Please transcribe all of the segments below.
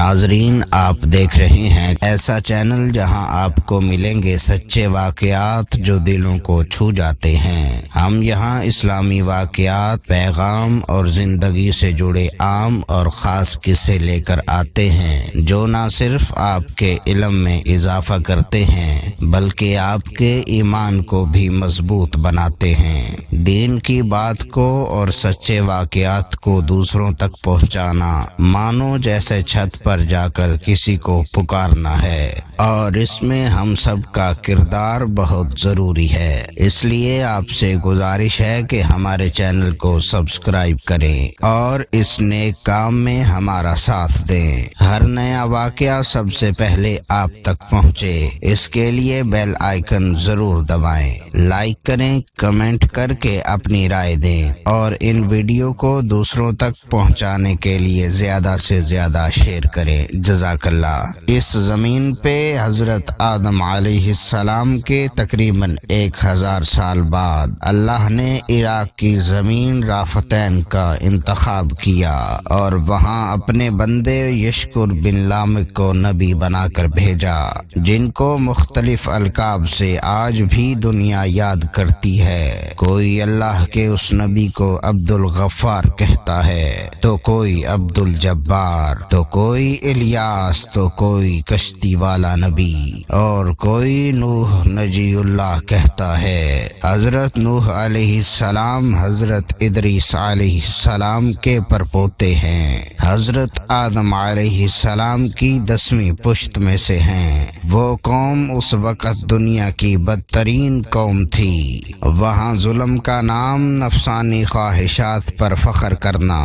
ناظرین، آپ دیکھ رہے ہیں ایسا چینل جہاں آپ کو ملیں گے سچے واقعات جو دلوں کو چھو جاتے ہیں۔ ہم یہاں اسلامی واقعات، پیغام اور زندگی سے جڑے عام اور خاص قصے لے کر آتے ہیں جو نہ صرف آپ کے علم میں اضافہ کرتے ہیں بلکہ آپ کے ایمان کو بھی مضبوط بناتے ہیں۔ دین کی بات کو اور سچے واقعات کو دوسروں تک پہنچانا مانو جیسے چھت پر جا کر کسی کو پکارنا ہے، اور اس میں ہم سب کا کردار بہت ضروری ہے۔ اس لیے آپ سے گزارش ہے کہ ہمارے چینل کو سبسکرائب کریں اور اس نیک کام میں ہمارا ساتھ دیں۔ ہر نیا واقعہ سب سے پہلے آپ تک پہنچے، اس کے لیے بیل آئیکن ضرور دبائیں، لائک کریں، کمنٹ کر کے اپنی رائے دیں اور ان ویڈیو کو دوسروں تک پہنچانے کے لیے زیادہ سے زیادہ شیئر کریں۔ جزاک اللہ۔ اس زمین پہ حضرت آدم علیہ السلام کے تقریباً 1000 سال بعد اللہ نے عراق کی زمین رافتین کا انتخاب کیا اور وہاں اپنے بندے یشکر بن لامک کو نبی بنا کر بھیجا، جن کو مختلف القاب سے آج بھی دنیا یاد کرتی ہے۔ کوئی اللہ کے اس نبی کو عبد الغفار کہتا ہے، تو کوئی عبد الجبار، تو کوئی الیاس، تو کوئی کشتی والا نبی، اور کوئی نوح نجی اللہ کہتا ہے۔ حضرت نوح علیہ السلام حضرت ادریس علیہ السلام کے پرپوتے ہیں۔ حضرت آدم علیہ السلام کی 10ویں پشت میں سے ہیں۔ وہ قوم اس وقت دنیا کی بدترین قوم تھی۔ وہاں ظلم کا نام نفسانی خواہشات پر فخر کرنا،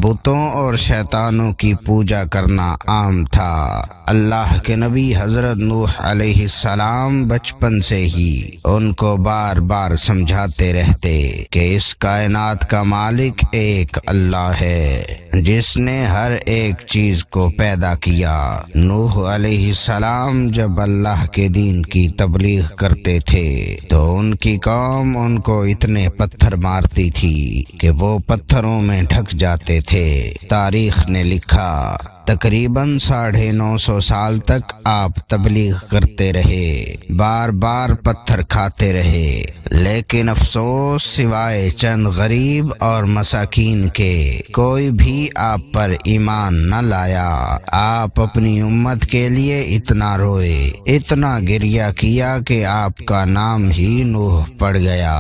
بتوں اور شیطانوں کی پوجا کرنا عام تھا۔ اللہ کے نبی حضرت نوح علیہ السلام بچپن سے ہی ان کو بار بار سمجھاتے رہتے کہ اس کائنات کا مالک ایک اللہ ہے جس نے ہر ایک چیز کو پیدا کیا۔ نوح علیہ السلام جب اللہ کے دین کی تبلیغ کرتے تھے تو ان کی قوم ان کو اتنے پتھر مارتی تھی کہ وہ پتھروں میں ڈھک جاتے تھے۔ تاریخ نے لکھا تقریباً 950 سال تک آپ تبلیغ کرتے رہے، بار بار پتھر کھاتے رہے، لیکن افسوس سوائے چند غریب اور مساکین کے کوئی بھی آپ پر ایمان نہ لایا۔ آپ اپنی امت کے لیے اتنا روئے، اتنا گریہ کیا کہ آپ کا نام ہی نوح پڑ گیا۔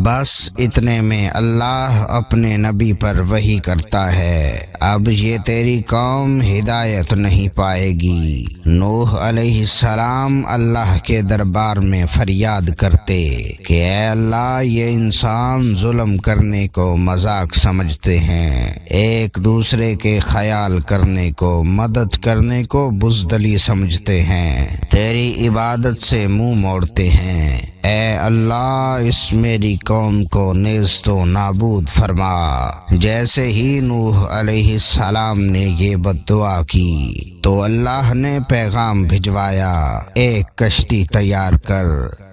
بس اتنے میں اللہ اپنے نبی پر وحی کرتا ہے، اب یہ تیری قوم ہدایت نہیں پائے گی۔ نوح علیہ السلام اللہ کے دربار میں فریاد کرتے کہ اے اللہ، یہ انسان ظلم کرنے کو مذاق سمجھتے ہیں، ایک دوسرے کے خیال کرنے کو، مدد کرنے کو بزدلی سمجھتے ہیں، تیری عبادت سے منہ موڑتے ہیں۔ اے اللہ، اس میری قوم کو نیست و نابود فرما۔ جیسے ہی نوح علیہ السلام نے یہ بد دعا کی تو اللہ نے پیغام بھجوایا، ایک کشتی تیار کر،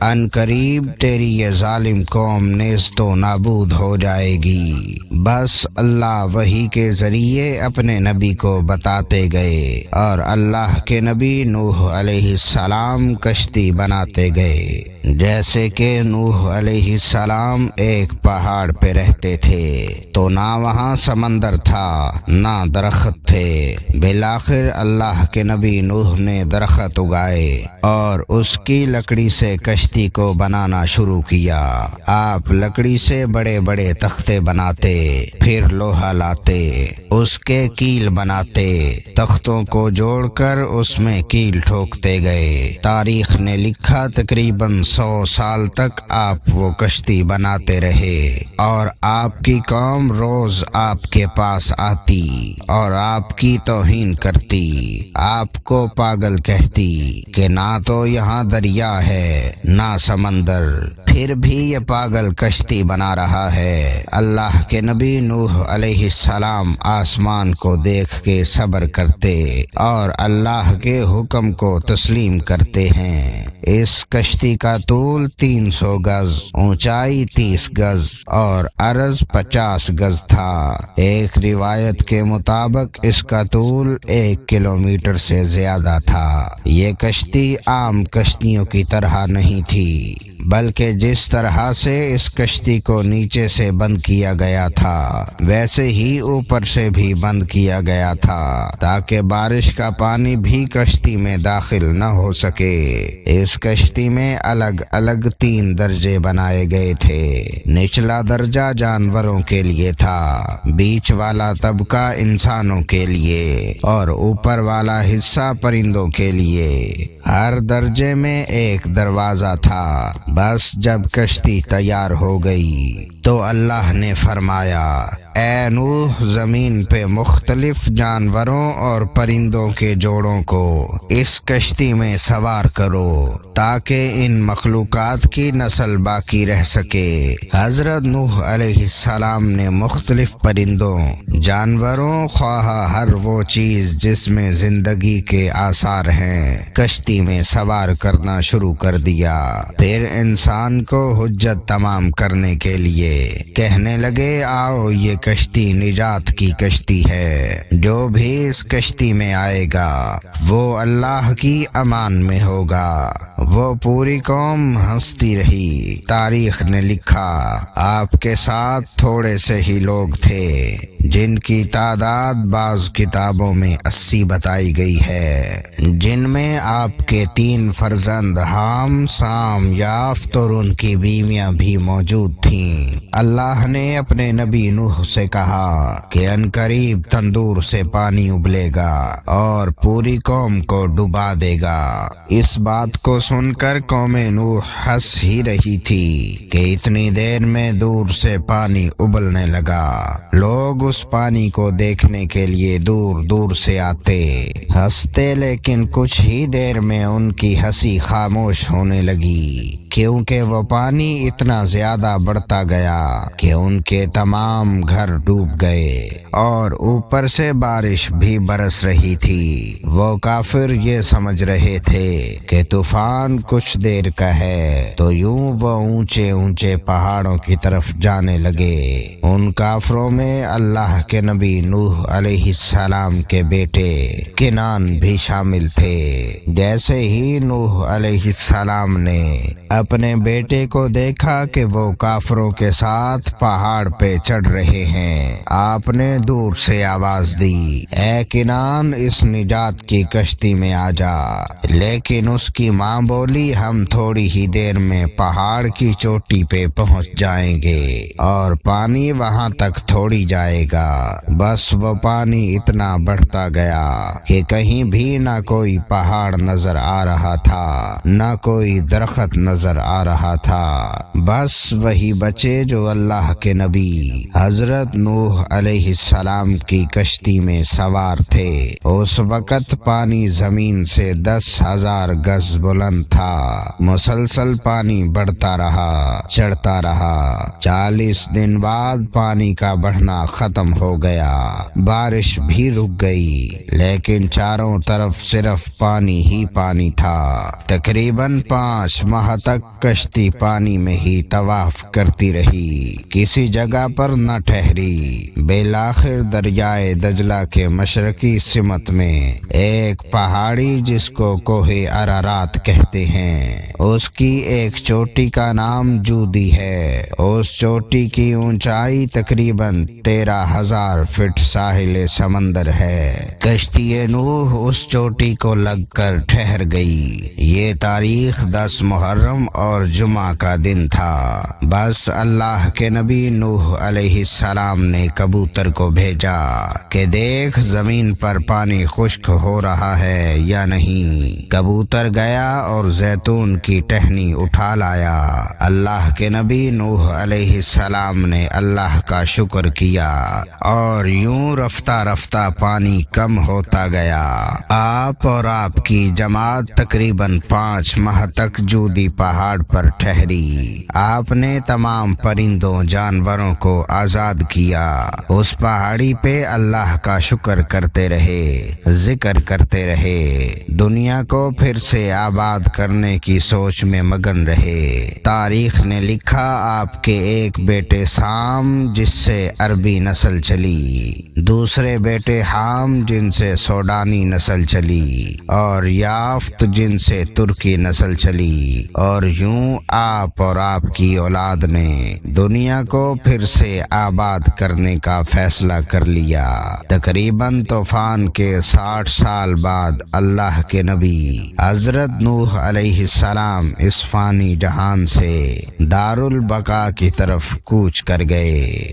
ان قریب تیری یہ ظالم قوم نیست و نابود ہو جائے گی۔ بس اللہ وحی کے ذریعے اپنے نبی کو بتاتے گئے اور اللہ کے نبی نوح علیہ السلام کشتی بناتے گئے۔ جیسے کہ نوح علیہ السلام ایک پہاڑ پہ رہتے تھے تو نہ وہاں سمندر تھا نہ درخت تھے، بالآخر اللہ کے نبی نوح نے درخت اگائے اور اس کی لکڑی سے کشتی کو بنانا شروع کیا۔ آپ لکڑی سے بڑے بڑے تختے بناتے، پھر لوہا لاتے، اس کے کیل بناتے، تختوں کو جوڑ کر اس میں کیل ٹھوکتے گئے۔ تاریخ نے لکھا تقریباً 100 سال تک آپ وہ کشتی بناتے رہے اور آپ کی قوم روز آپ کے پاس آتی اور آپ کی توہین کرتی، آپ کو پاگل کہتی کہ نہ تو یہاں دریا ہے نہ سمندر، پھر بھی یہ پاگل کشتی بنا رہا ہے۔ اللہ کے نبی نوح علیہ السلام آسمان کو دیکھ کے صبر کرتے اور اللہ کے حکم کو تسلیم کرتے ہیں۔ اس کشتی کا طول طول 300 گز، اونچائی 30 گز اور عرض 50 گز تھا۔ ایک روایت کے مطابق اس کا طول 1 کلومیٹر سے زیادہ تھا۔ یہ کشتی عام کشتیوں کی طرح نہیں تھی، بلکہ جس طرح سے اس کشتی کو نیچے سے بند کیا گیا تھا ویسے ہی اوپر سے بھی بند کیا گیا تھا، تاکہ بارش کا پانی بھی کشتی میں داخل نہ ہو سکے۔ اس کشتی میں الگ الگ 3 درجے بنائے گئے تھے۔ نچلا درجہ جانوروں کے لیے تھا، بیچ والا طبقہ انسانوں کے لیے اور اوپر والا حصہ پرندوں کے لیے۔ ہر درجے میں ایک دروازہ تھا۔ بس جب کشتی تیار ہو گئی تو اللہ نے فرمایا، اے نوح، زمین پہ مختلف جانوروں اور پرندوں کے جوڑوں کو اس کشتی میں سوار کرو تاکہ ان مخلوقات کی نسل باقی رہ سکے۔ حضرت نوح علیہ السلام نے مختلف پرندوں، جانوروں، خواہ ہر وہ چیز جس میں زندگی کے آثار ہیں، کشتی میں سوار کرنا شروع کر دیا۔ پھر انسان کو حجت تمام کرنے کے لیے کہنے لگے، آؤ یہ کشتی نجات کی کشتی ہے، جو بھی اس کشتی میں آئے گا وہ اللہ کی امان میں ہوگا۔ وہ پوری قوم ہنستی رہی۔ تاریخ نے لکھا، آپ کے ساتھ تھوڑے سے ہی لوگ تھے جن کی تعداد بعض کتابوں میں 80 بتائی گئی ہے، جن میں آپ کے 3 فرزند حام، سام، یافت اور ان کی بیویاں بھی موجود تھیں۔ اللہ نے اپنے نبی نوح سے کہا کہ عنقریب تندور سے پانی ابلے گا اور پوری قوم کو ڈبا دے گا۔ اس بات کو سن کر قوم نوح ہنس ہی رہی تھی کہ اتنی دیر میں دور سے پانی ابلنے لگا۔ لوگ اس پانی کو دیکھنے کے لیے دور دور سے آتے، ہنستے، لیکن کچھ ہی دیر میں ان کی ہنسی خاموش ہونے لگی، کیونکہ وہ پانی اتنا زیادہ بڑھتا گیا کہ ان کے تمام گھر ڈوب گئے اور اوپر سے بارش بھی برس رہی تھی۔ وہ کافر یہ سمجھ رہے تھے کہ طوفان کچھ دیر کا ہے، تو یوں وہ اونچے اونچے پہاڑوں کی طرف جانے لگے۔ ان کافروں میں اللہ کے نبی نوح علیہ السلام کے بیٹے کنعان بھی شامل تھے۔ جیسے ہی نوح علیہ السلام نے اپنے بیٹے کو دیکھا کہ وہ کافروں کے ساتھ پہاڑ پہ چڑھ رہے ہیں، آپ نے دور سے آواز دی، اے کنعان، اس نجات کی کشتی میں آ جا۔ لیکن اس کی ماں بولی، ہم تھوڑی ہی دیر میں پہاڑ کی چوٹی پہ پہنچ جائیں گے اور پانی وہاں تک تھوڑی جائے گا۔ بس وہ پانی اتنا بڑھتا گیا کہ کہیں بھی نہ کوئی پہاڑ نظر آ رہا تھا، نہ کوئی درخت نظر آ رہا تھا، بس وہی بچے جو اللہ کے نبی حضرت نوح علیہ السلام کی کشتی میں سوار تھے۔ اس وقت پانی زمین سے 10,000 گز بلند تھا۔ مسلسل پانی بڑھتا رہا، چڑھتا رہا۔ 40 دن بعد پانی کا بڑھنا ختم ہو گیا، بارش بھی رک گئی، لیکن چاروں طرف صرف پانی ہی پانی تھا۔ تقریباً 5 ماہ تک کشتی پانی میں ہی طواف کرتی رہی، کسی جگہ پر نہ ٹھہری۔ بالآخر دریائے دجلہ کے مشرقی سمت میں ایک پہاڑی جس کو کوہ ارارات کہتے ہیں، اس کی ایک چوٹی کا نام جودی ہے۔ اس چوٹی کی اونچائی تقریباً 13,000 فٹ ساحل سمندر ہے۔ کشتی نوح اس چوٹی کو لگ کر ٹھہر گئی۔ یہ تاریخ 10 محرم اور جمعہ کا دن تھا۔ بس اللہ کے نبی نوح علیہ السلام نے کبوتر کو بھیجا کہ دیکھ زمین پر پانی خشک ہو رہا ہے یا نہیں۔ کبوتر گیا اور زیتون کی ٹہنی اٹھا لایا۔ اللہ کے نبی نوح علیہ السلام نے اللہ کا شکر کیا اور یوں رفتہ رفتہ پانی کم ہوتا گیا۔ آپ اور آپ کی جماعت تقریباً 5 ماہ تک جودی پہاڑ پہاڑ پر ٹھہری۔ آپ نے تمام پرندوں جانوروں کو آزاد کیا۔ اس پہاڑی پہ اللہ کا شکر کرتے رہے، ذکر کرتے رہے، دنیا کو پھر سے آباد کرنے کی سوچ میں مگن رہے۔ تاریخ نے لکھا آپ کے ایک بیٹے سام جس سے عربی نسل چلی، دوسرے بیٹے حام جن سے سوڈانی نسل چلی، اور یافت جن سے ترکی نسل چلی، اور یوں آپ اور آپ کی اولاد نے دنیا کو پھر سے آباد کرنے کا فیصلہ کر لیا۔ تقریباً طوفان کے 60 سال بعد اللہ کے نبی حضرت نوح علیہ السلام اس فانی جہان سے دار البقاء کی طرف کوچ کر گئے۔